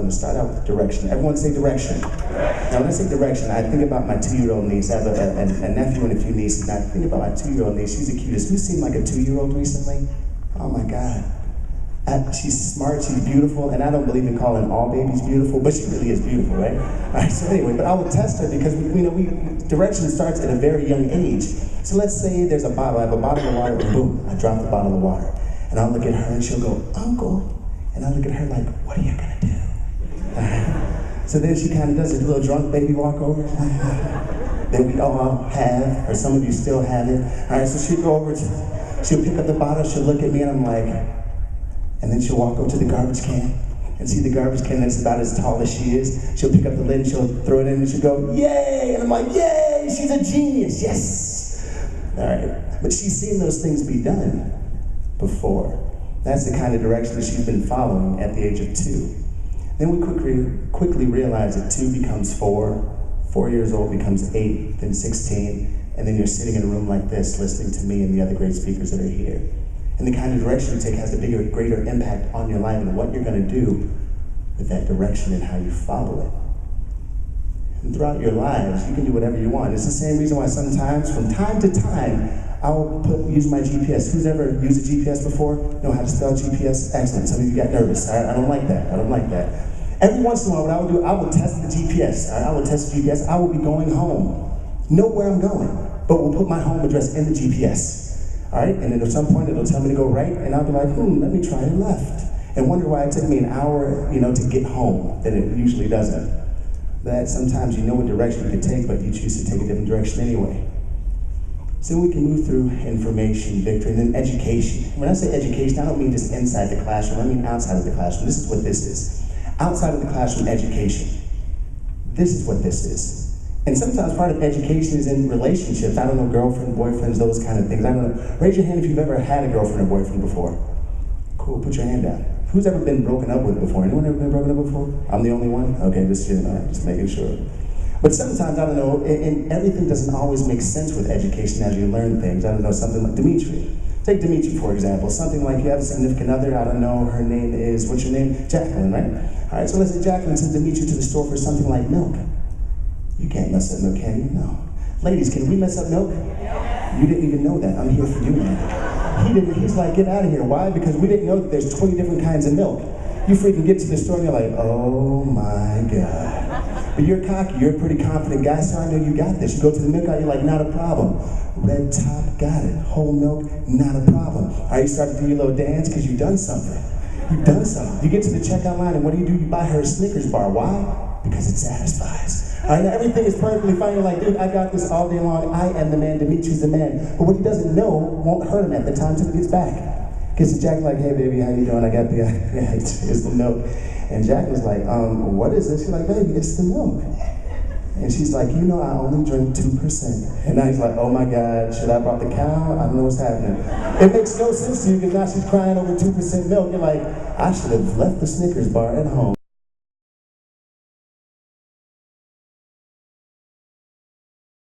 going to start out with direction. Everyone say direction. Now when I say direction, I think about my 2-year-old niece. I have a nephew and a few nieces. Now I think about my 2-year-old niece. She's the cutest. Who's seen like a 2-year-old recently? Oh my God. She's smart, she's beautiful, and I don't believe in calling all babies beautiful, but she really is beautiful, right? All right, so anyway, but I will test her because direction starts at a very young age. So let's say there's a bottle, I have a bottle of water, and boom, I drop the bottle of water. And I'll look at her and she'll go, Uncle. And I'll look at her like, what are you gonna do? All right. So then she kind of does a little drunk baby walk over that we all have, or some of you still have it. All right, so she'll go over, she'll pick up the bottle, she'll look at me, and I'm like, and then she'll walk over to the garbage can and see the garbage can that's about as tall as she is. She'll pick up the lid and she'll throw it in and she'll go, yay! And I'm like, yay! She's a genius, yes! All right, but she's seen those things be done before. That's the kind of direction that she's been following at the age of 2. Then we quickly realize that 2 becomes 4, 4 years old becomes 8, then 16, and then you're sitting in a room like this listening to me and the other great speakers that are here. And the kind of direction you take has a bigger, greater impact on your life and what you're going to do with that direction and how you follow it. And throughout your lives, you can do whatever you want. It's the same reason why sometimes, from time to time, I'll use my GPS. Who's ever used a GPS before? Know how to spell GPS? Excellent. Some of you got nervous. I don't like that. I don't like that. Every once in a while, what I will do, I will test the GPS. I will test the GPS. I will be going home. Know where I'm going, but we'll put my home address in the GPS. All right, and then at some point it'll tell me to go right, and I'll be like, let me try left. And wonder why it took me an hour, to get home, than it usually doesn't. That sometimes you know what direction you can take, but you choose to take a different direction anyway. So we can move through information, victory, and then education. When I say education, I don't mean just inside the classroom, I mean outside of the classroom. This is what this is. Outside of the classroom, education. This is what this is. And sometimes part of education is in relationships. I don't know, girlfriend, boyfriends, those kind of things. I don't know. Raise your hand if you've ever had a girlfriend or boyfriend before. Cool, put your hand down. Who's ever been broken up with before? Anyone ever been broken up before? I'm the only one? Okay, just making sure. But sometimes, I don't know, and everything doesn't always make sense with education as you learn things. I don't know, something like Dimitri. Take Dimitri, for example. Something like you have a significant other, I don't know, her name is, what's your name? Jacqueline, right? All right, so let's say Jacqueline sends Dimitri to the store for something like milk. You can't mess up milk, can you? No. Ladies, can we mess up milk? You didn't even know that. I'm here for you, man. He didn't. He's like, get out of here. Why? Because we didn't know that there's 20 different kinds of milk. You freaking get to the store and you're like, oh my God. But you're cocky. You're a pretty confident guy, so I know you got this. You go to the milk aisle, you're like, not a problem. Red top, got it. Whole milk, not a problem. All right, you start to do your little dance because you've done something. You've done something. You get to the checkout line and what do? You buy her a Snickers bar. Why? Because it satisfies. All right, now everything is perfectly fine. You're like, dude, I got this all day long. I am the man. Dimitri's the man. But what he doesn't know won't hurt him at the time until he gets back. Gets to Jack like, hey, baby, how you doing? I got the, here's the milk. And Jack was like, what is this? She's like, baby, it's the milk. And she's like, I only drink 2%. And now he's like, oh my God, should I brought the cow? I don't know what's happening. It makes no sense to you because now she's crying over 2% milk. You're like, I should have left the Snickers bar at home.